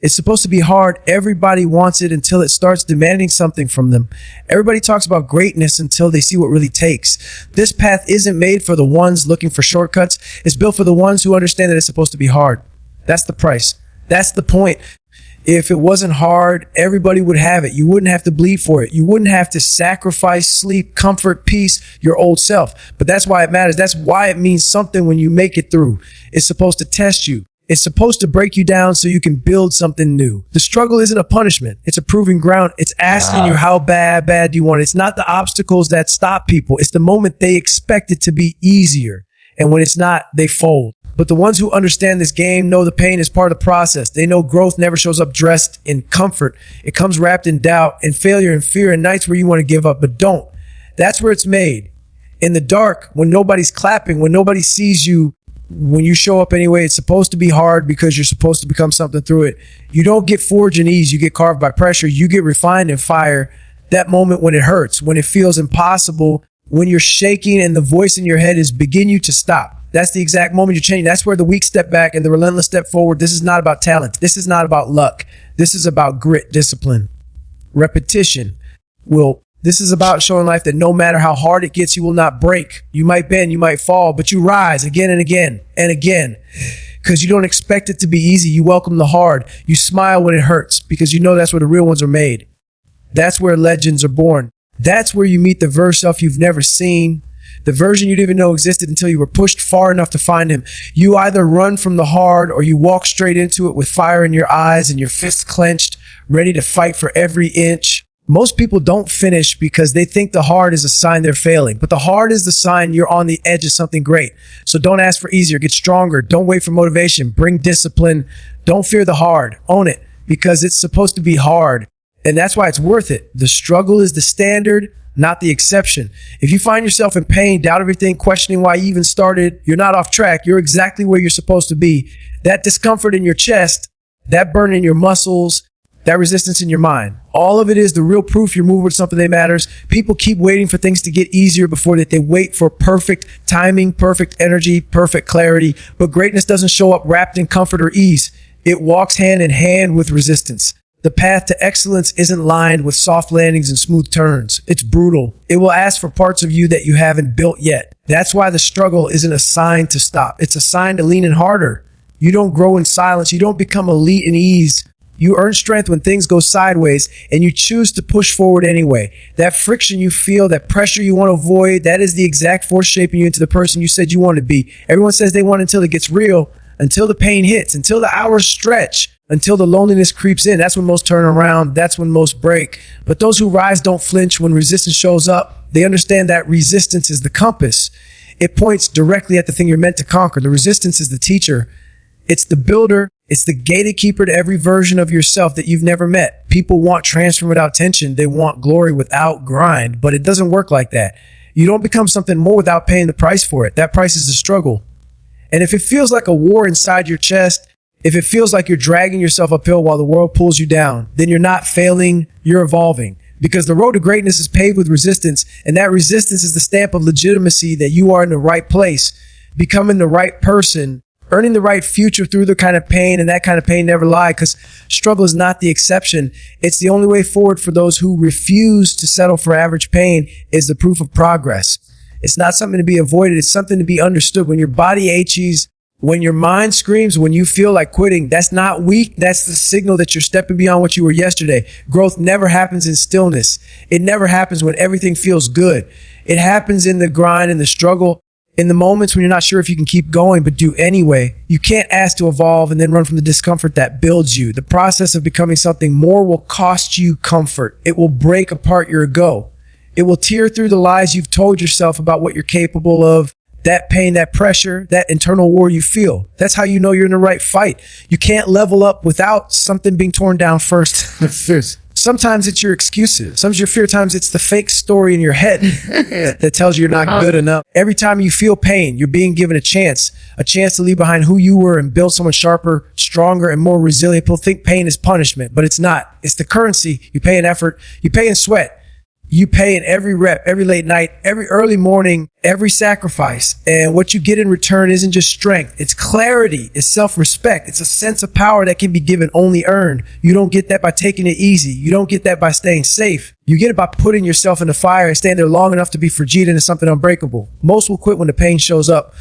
It's supposed to be hard. Everybody wants it until it starts demanding something from them. Everybody talks about greatness until they see what really takes. This path isn't made for the ones looking for shortcuts. It's built for the ones who understand that it's supposed to be hard. That's the price. That's the point. If it wasn't hard, everybody would have it. You wouldn't have to bleed for it. You wouldn't have to sacrifice sleep, comfort, peace, your old self. But that's why it matters. That's why it means something when you make it through. It's supposed to test you. It's supposed to break you down so you can build something new. The struggle isn't a punishment. It's a proving ground. It's asking you how bad do you want it. It's not the obstacles that stop people. It's the moment they expect it to be easier. And when it's not, they fold. But the ones who understand this game know the pain is part of the process. They know growth never shows up dressed in comfort. It comes wrapped in doubt and failure and fear and nights where you want to give up, but don't. That's where it's made. In the dark, when nobody's clapping, when nobody sees you, when you show up anyway, it's supposed to be hard because you're supposed to become something through it. You don't get forged in ease. You get carved by pressure. You get refined in fire. That moment when it hurts, when it feels impossible, when you're shaking and the voice in your head is begging you to stop. That's the exact moment you change. That's where the weak step back and the relentless step forward. This is not about talent. This is not about luck. This is about grit, discipline, repetition. This is about showing life that no matter how hard it gets, you will not break. You might bend, you might fall, but you rise again and again and again because you don't expect it to be easy. You welcome the hard. You smile when it hurts because you know that's where the real ones are made. That's where legends are born. That's where you meet the version of self you've never seen, the version you didn't even know existed until you were pushed far enough to find him. You either run from the hard or you walk straight into it with fire in your eyes and your fists clenched, ready to fight for every inch. Most people don't finish because they think the hard is a sign they're failing, but the hard is the sign you're on the edge of something great. So don't ask for easier, get stronger. Don't wait for motivation, bring discipline. Don't fear the hard, own it because it's supposed to be hard. And that's why it's worth it. The struggle is the standard, not the exception. If you find yourself in pain, doubt everything, questioning why you even started, you're not off track. You're exactly where you're supposed to be. That discomfort in your chest, that burn in your muscles, that resistance in your mind, all of it is the real proof you're moving with something that matters. People keep waiting for things to get easier before that they wait for perfect timing, perfect energy, perfect clarity. But greatness doesn't show up wrapped in comfort or ease. It walks hand in hand with resistance. The path to excellence isn't lined with soft landings and smooth turns. It's brutal. It will ask for parts of you that you haven't built yet. That's why the struggle isn't a sign to stop. It's a sign to lean in harder. You don't grow in silence. You don't become elite in ease. You earn strength when things go sideways and you choose to push forward anyway. That friction you feel, that pressure you want to avoid, that is the exact force shaping you into the person you said you want to be. Everyone says they want until it gets real, until the pain hits, until the hours stretch, until the loneliness creeps in. That's when most turn around. That's when most break. But those who rise don't flinch when resistance shows up. They understand that resistance is the compass. It points directly at the thing you're meant to conquer. The resistance is the teacher. It's the builder. It's the gatekeeper to every version of yourself that you've never met. People want transformation without tension. They want glory without grind, but it doesn't work like that. You don't become something more without paying the price for it. That price is the struggle. And if it feels like a war inside your chest, if it feels like you're dragging yourself uphill while the world pulls you down, then you're not failing, you're evolving. Because the road to greatness is paved with resistance, and that resistance is the stamp of legitimacy that you are in the right place, becoming the right person, earning the right future through the kind of pain, and that kind of pain never lie, because struggle is not the exception. It's the only way forward for those who refuse to settle for average pain is the proof of progress. It's not something to be avoided. It's something to be understood. When your body aches, when your mind screams, when you feel like quitting, that's not weak. That's the signal that you're stepping beyond what you were yesterday. Growth never happens in stillness. It never happens when everything feels good. It happens in the grind and the struggle, in the moments when you're not sure if you can keep going, but do anyway. You can't ask to evolve and then run from the discomfort that builds you. The process of becoming something more will cost you comfort. It will break apart your ego. It will tear through the lies you've told yourself about what you're capable of. That pain, that pressure, that internal war you feel. That's how you know you're in the right fight. You can't level up without something being torn down first. Sometimes it's your excuses. Sometimes your fear. Times it's the fake story in your head that tells you you're not good enough. Every time you feel pain, you're being given a chance to leave behind who you were and build someone sharper, stronger, and more resilient. People think pain is punishment, but it's not. It's the currency. You pay in effort. You pay in sweat. You pay in every rep, every late night, every early morning, every sacrifice. And what you get in return isn't just strength. It's clarity. It's self-respect. It's a sense of power that can be given, only earned. You don't get that by taking it easy. You don't get that by staying safe. You get it by putting yourself in the fire and staying there long enough to be fragile into something unbreakable. Most will quit when the pain shows up.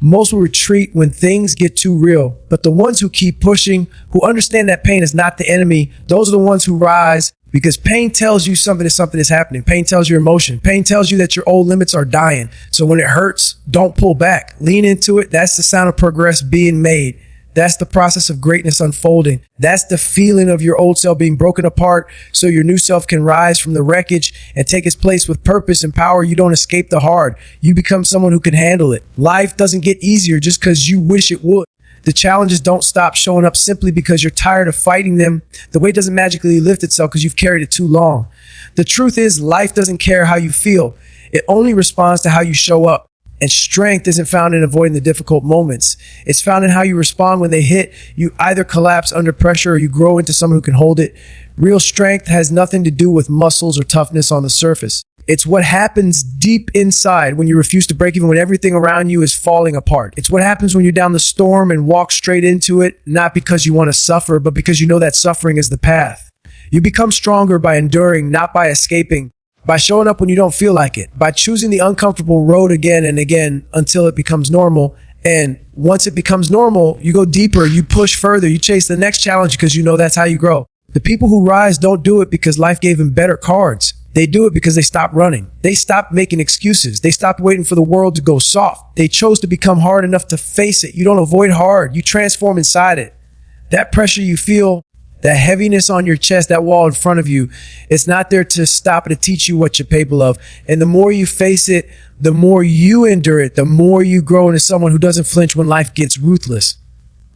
Most will retreat when things get too real. But the ones who keep pushing, who understand that pain is not the enemy, those are the ones who rise. Because pain tells you something is happening. Pain tells you emotion. Pain tells you that your old limits are dying. So when it hurts, don't pull back. Lean into it. That's the sound of progress being made. That's the process of greatness unfolding. That's the feeling of your old self being broken apart so your new self can rise from the wreckage and take its place with purpose and power. You don't escape the hard. You become someone who can handle it. Life doesn't get easier just because you wish it would. The challenges don't stop showing up simply because you're tired of fighting them. The weight doesn't magically lift itself because you've carried it too long. The truth is, life doesn't care how you feel. It only responds to how you show up. And strength isn't found in avoiding the difficult moments. It's found in how you respond when they hit. You either collapse under pressure or you grow into someone who can hold it. Real strength has nothing to do with muscles or toughness on the surface. It's what happens deep inside when you refuse to break even when everything around you is falling apart. It's what happens when you're down the storm and walk straight into it, not because you want to suffer, but because you know that suffering is the path. You become stronger by enduring, not by escaping, by showing up when you don't feel like it, by choosing the uncomfortable road again and again until it becomes normal. And once it becomes normal, you go deeper, you push further, you chase the next challenge because you know that's how you grow. The people who rise don't do it because life gave them better cards. They do it because they stopped running. They stopped making excuses. They stopped waiting for the world to go soft. They chose to become hard enough to face it. You don't avoid hard. You transform inside it. That pressure you feel, that heaviness on your chest, that wall in front of you, it's not there to stop and to teach you what you're capable of. And the more you face it, the more you endure it, the more you grow into someone who doesn't flinch when life gets ruthless.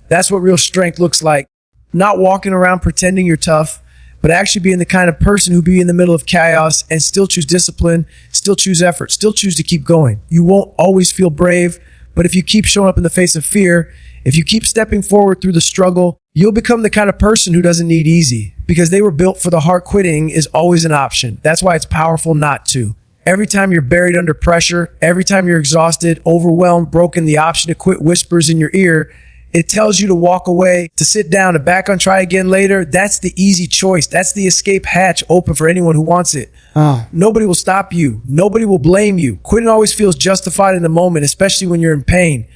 That's what real strength looks like. Not walking around pretending you're tough, but actually being the kind of person who be in the middle of chaos and still choose discipline, still choose effort, still choose to keep going. You won't always feel brave, but if you keep showing up in the face of fear, if you keep stepping forward through the struggle, you'll become the kind of person who doesn't need easy, because they were built for the heart. Quitting is always an option. That's why it's powerful not to. Every time you're buried under pressure, every time you're exhausted, overwhelmed, broken, the option to quit whispers in your ear. It tells you to walk away, to sit down, to back on, try again later. That's the easy choice. That's the escape hatch open for anyone who wants it. Nobody will stop you. Nobody will blame you. Quitting always feels justified in the moment, especially when you're in pain.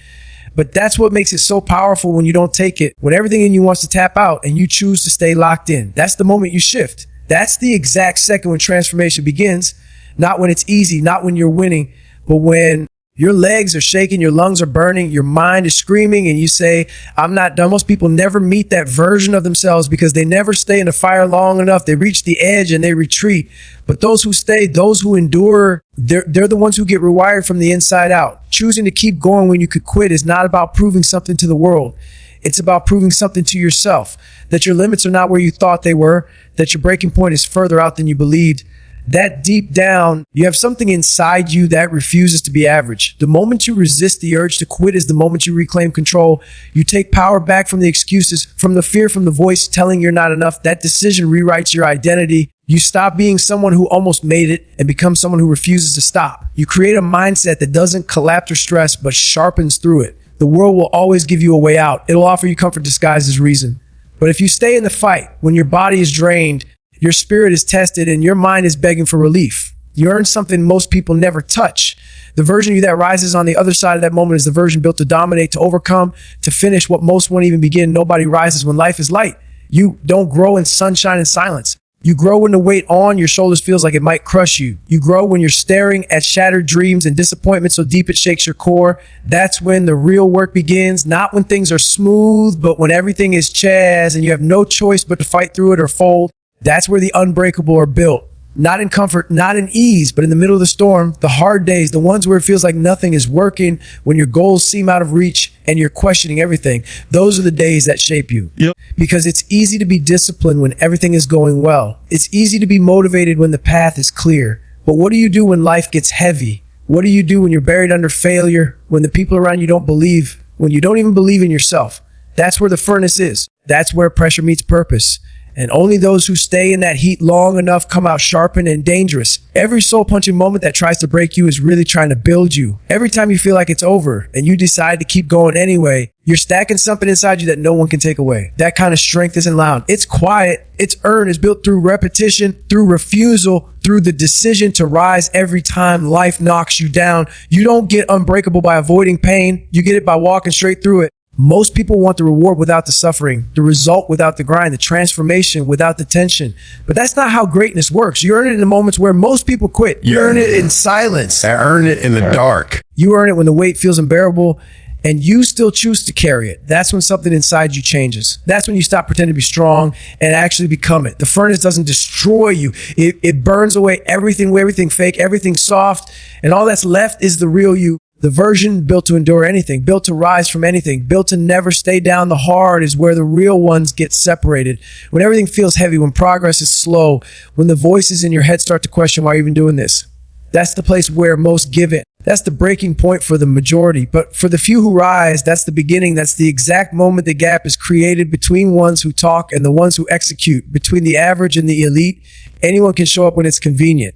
But that's what makes it so powerful when you don't take it, when everything in you wants to tap out and you choose to stay locked in. That's the moment you shift. That's the exact second when transformation begins. Not when it's easy, not when you're winning, but when your legs are shaking, your lungs are burning, your mind is screaming, and you say, I'm not done. Most people never meet that version of themselves because they never stay in the fire long enough. They reach the edge and they retreat. But those who stay, those who endure, they're the ones who get rewired from the inside out. Choosing to keep going when you could quit is not about proving something to the world. It's about proving something to yourself, that your limits are not where you thought they were, that your breaking point is further out than you believed. That deep down, you have something inside you that refuses to be average. The moment you resist the urge to quit is the moment you reclaim control. You take power back from the excuses, from the fear, from the voice telling you're not enough. That decision rewrites your identity. You stop being someone who almost made it and become someone who refuses to stop. You create a mindset that doesn't collapse or stress, but sharpens through it. The world will always give you a way out. It'll offer you comfort disguised as reason. But if you stay in the fight, when your body is drained, your spirit is tested, and your mind is begging for relief, you earn something most people never touch. The version of you that rises on the other side of that moment is the version built to dominate, to overcome, to finish what most won't even begin. Nobody rises when life is light. You don't grow in sunshine and silence. You grow when the weight on your shoulders feels like it might crush you. You grow when you're staring at shattered dreams and disappointment so deep it shakes your core. That's when the real work begins, not when things are smooth, but when everything is chaz and you have no choice but to fight through it or fold. That's where the unbreakable are built. Not in comfort, not in ease, but in the middle of the storm, the hard days, the ones where it feels like nothing is working, when your goals seem out of reach and you're questioning everything. Those are the days that shape you. Yep. Because it's easy to be disciplined when everything is going well. It's easy to be motivated when the path is clear. But what do you do when life gets heavy? What do you do when you're buried under failure, when the people around you don't believe, when you don't even believe in yourself? That's where the furnace is. That's where pressure meets purpose. And only those who stay in that heat long enough come out sharpened and dangerous. Every soul-punching moment that tries to break you is really trying to build you. Every time you feel like it's over and you decide to keep going anyway, you're stacking something inside you that no one can take away. That kind of strength isn't loud. It's quiet. It's earned. It's built through repetition, through refusal, through the decision to rise every time life knocks you down. You don't get unbreakable by avoiding pain. You get it by walking straight through it. Most people want the reward without the suffering, the result without the grind, the transformation without the tension. But that's not how greatness works. You earn it in the moments where most people quit. You earn it in silence. I earn it in the dark. You earn it when the weight feels unbearable and you still choose to carry it. That's when something inside you changes. That's when you stop pretending to be strong and actually become it. The furnace doesn't destroy you. It burns away everything fake, everything soft, and all that's left is the real you. The version built to endure anything, built to rise from anything, built to never stay down the hard is where the real ones get separated. When everything feels heavy, when progress is slow, when the voices in your head start to question why you're even doing this. That's the place where most give it. That's the breaking point for the majority. But for the few who rise, that's the beginning. That's the exact moment the gap is created between ones who talk and the ones who execute, between the average and the elite. Anyone can show up when it's convenient.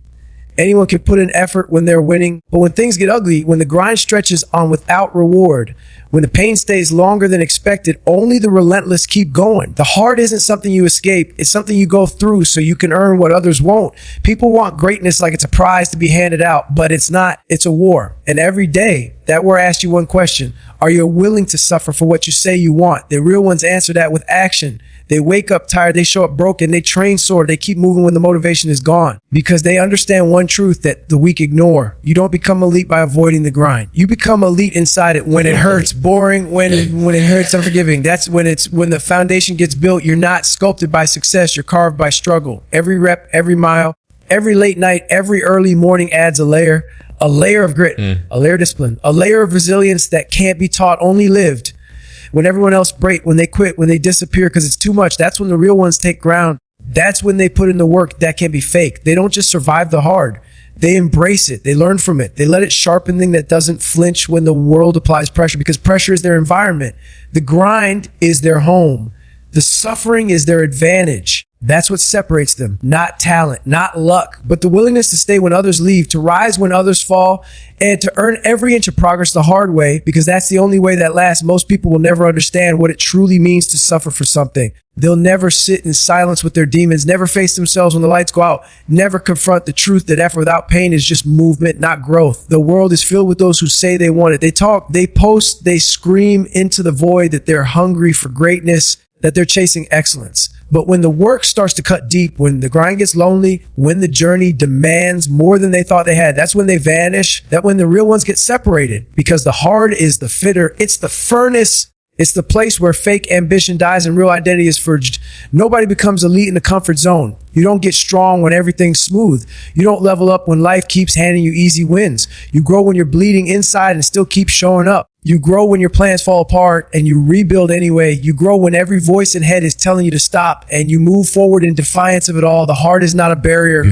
Anyone can put in effort when they're winning. But when things get ugly, when the grind stretches on without reward, when the pain stays longer than expected, only the relentless keep going. The hard isn't something you escape. It's something you go through so you can earn what others won't. People want greatness like it's a prize to be handed out, but it's not. It's a war. And every day, that war asks you one question. Are you willing to suffer for what you say you want? The real ones answer that with action. They wake up tired, they show up broken, they train sore, they keep moving when the motivation is gone. Because they understand one truth that the weak ignore. You don't become elite by avoiding the grind. You become elite inside it when it hurts, boring, when it hurts, unforgiving. That's when the foundation gets built. You're not sculpted by success, you're carved by struggle. Every rep, every mile, every late night, every early morning adds a layer of grit, a layer of discipline, a layer of resilience that can't be taught, only lived. When everyone else break, when they quit, when they disappear because it's too much, that's when the real ones take ground. That's when they put in the work that can be fake. They don't just survive the hard. They embrace it. They learn from it. They let it sharpen thing that doesn't flinch when the world applies pressure, because pressure is their environment. The grind is their home. The suffering is their advantage. That's what separates them. Not talent, not luck, but the willingness to stay when others leave, to rise when others fall, and to earn every inch of progress the hard way, because that's the only way that lasts. Most people will never understand what it truly means to suffer for something. They'll never sit in silence with their demons, never face themselves when the lights go out, never confront the truth that effort without pain is just movement, not growth. The world is filled with those who say they want it. They talk, they post, they scream into the void that they're hungry for greatness, that they're chasing excellence. But when the work starts to cut deep, when the grind gets lonely, when the journey demands more than they thought they had, that's when they vanish. That's when the real ones get separated, because the hard is the fitter. It's the furnace. It's the place where fake ambition dies and real identity is forged. Nobody becomes elite in the comfort zone. You don't get strong when everything's smooth. You don't level up when life keeps handing you easy wins. You grow when you're bleeding inside and still keep showing up. You grow when your plans fall apart and you rebuild anyway. You grow when every voice in head is telling you to stop, and you move forward in defiance of it all. The heart is not a barrier.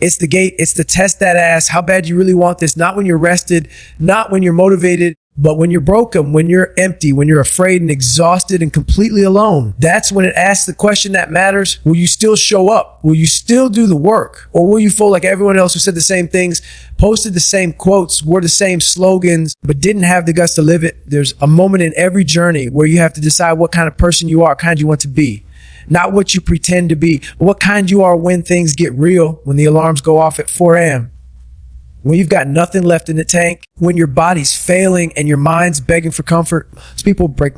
It's the gate. It's the test that asks how bad you really want this. Not when you're rested, not when you're motivated, but when you're broken, when you're empty, when you're afraid and exhausted and completely alone. That's when it asks the question that matters. Will you still show up? Will you still do the work? Or will you fold like everyone else who said the same things, posted the same quotes, wore the same slogans, but didn't have the guts to live it? There's a moment in every journey where you have to decide what kind of person you are, what kind you want to be. Not what you pretend to be, but what kind you are when things get real, when the alarms go off at 4 a.m. When you've got nothing left in the tank, when your body's failing and your mind's begging for comfort.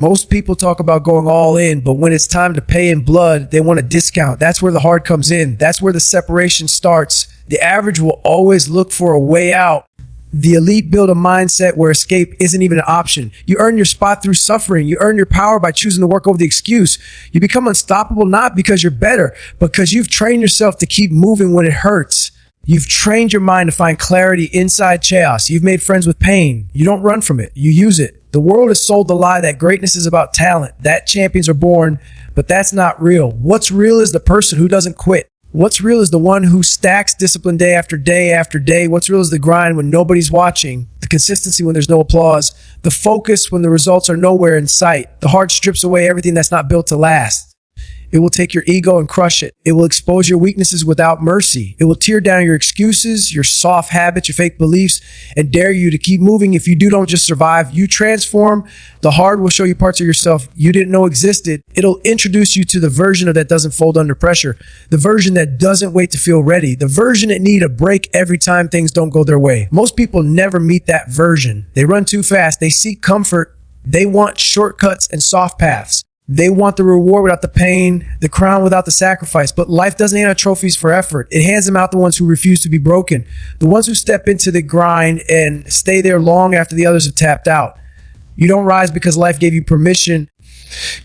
Most people talk about going all in, but when it's time to pay in blood, they want a discount. That's where the hard comes in. That's where the separation starts. The average will always look for a way out. The elite build a mindset where escape isn't even an option. You earn your spot through suffering. You earn your power by choosing to work over the excuse. You become unstoppable not because you're better, but because you've trained yourself to keep moving when it hurts. You've trained your mind to find clarity inside chaos. You've made friends with pain. You don't run from it. You use it. The world has sold the lie that greatness is about talent, that champions are born, but that's not real. What's real is the person who doesn't quit. What's real is the one who stacks discipline day after day after day. What's real is the grind when nobody's watching, the consistency when there's no applause, the focus when the results are nowhere in sight. The heart strips away everything that's not built to last. It will take your ego and crush it. It will expose your weaknesses without mercy. It will tear down your excuses, your soft habits, your fake beliefs, and dare you to keep moving. If you don't just survive, you transform. The hard will show you parts of yourself you didn't know existed. It'll introduce you to the version of that doesn't fold under pressure, the version that doesn't wait to feel ready, the version that need a break every time things don't go their way. Most people never meet that version. They run too fast. They seek comfort. They want shortcuts and soft paths. They want the reward without the pain, the crown without the sacrifice. But life doesn't hand out trophies for effort. It hands them out the ones who refuse to be broken, the ones who step into the grind and stay there long after the others have tapped out. You don't rise because life gave you permission.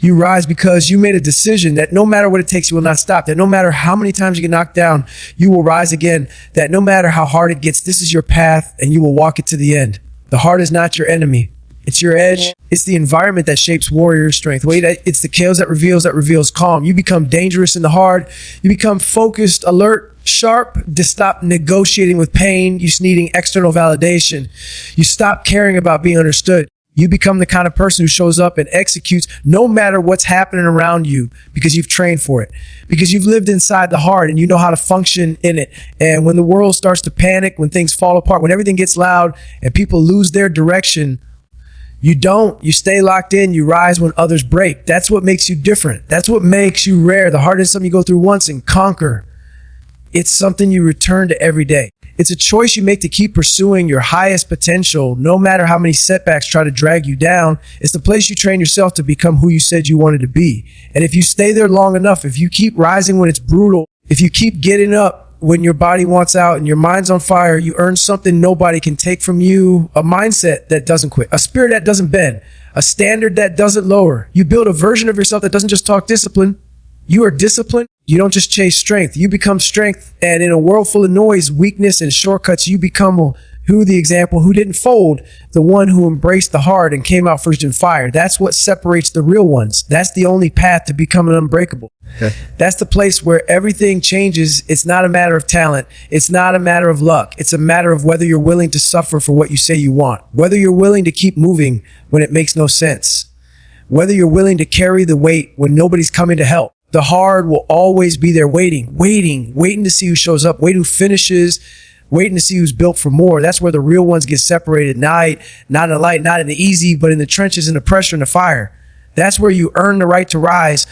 You rise because you made a decision that no matter what it takes, you will not stop. That no matter how many times you get knocked down, you will rise again. That no matter how hard it gets, this is your path and you will walk it to the end. The heart is not your enemy. It's your edge. It's the environment that shapes warrior strength. It's the chaos that reveals calm. You become dangerous in the hard. You become focused, alert, sharp, to stop negotiating with pain. You needing external validation. You stop caring about being understood. You become the kind of person who shows up and executes no matter what's happening around you because you've trained for it, because you've lived inside the heart and you know how to function in it. And when the world starts to panic, when things fall apart, when everything gets loud and people lose their direction, you don't. You stay locked in. You rise when others break. That's what makes you different. That's what makes you rare. The heart is something you go through once and conquer. It's something you return to every day. It's a choice you make to keep pursuing your highest potential, no matter how many setbacks try to drag you down. It's the place you train yourself to become who you said you wanted to be. And if you stay there long enough, if you keep rising when it's brutal, if you keep getting up when your body wants out and your mind's on fire, you earn something nobody can take from you. A mindset that doesn't quit, a spirit that doesn't bend, a standard that doesn't lower. You build a version of yourself that doesn't just talk discipline. You are disciplined. You don't just chase strength. You become strength. And in a world full of noise, weakness, and shortcuts, you become the example who didn't fold, the one who embraced the hard and came out first in fire. That's what separates the real ones. That's the only path to becoming unbreakable. Okay. That's the place where everything changes. It's not a matter of talent. It's not a matter of luck. It's a matter of whether you're willing to suffer for what you say you want, whether you're willing to keep moving when it makes no sense, whether you're willing to carry the weight when nobody's coming to help. The hard will always be there waiting to see who shows up, waiting who finishes, waiting to see who's built for more. That's where the real ones get separated. Not in the light, not in the easy, but in the trenches, in the pressure, in the fire. That's where you earn the right to rise.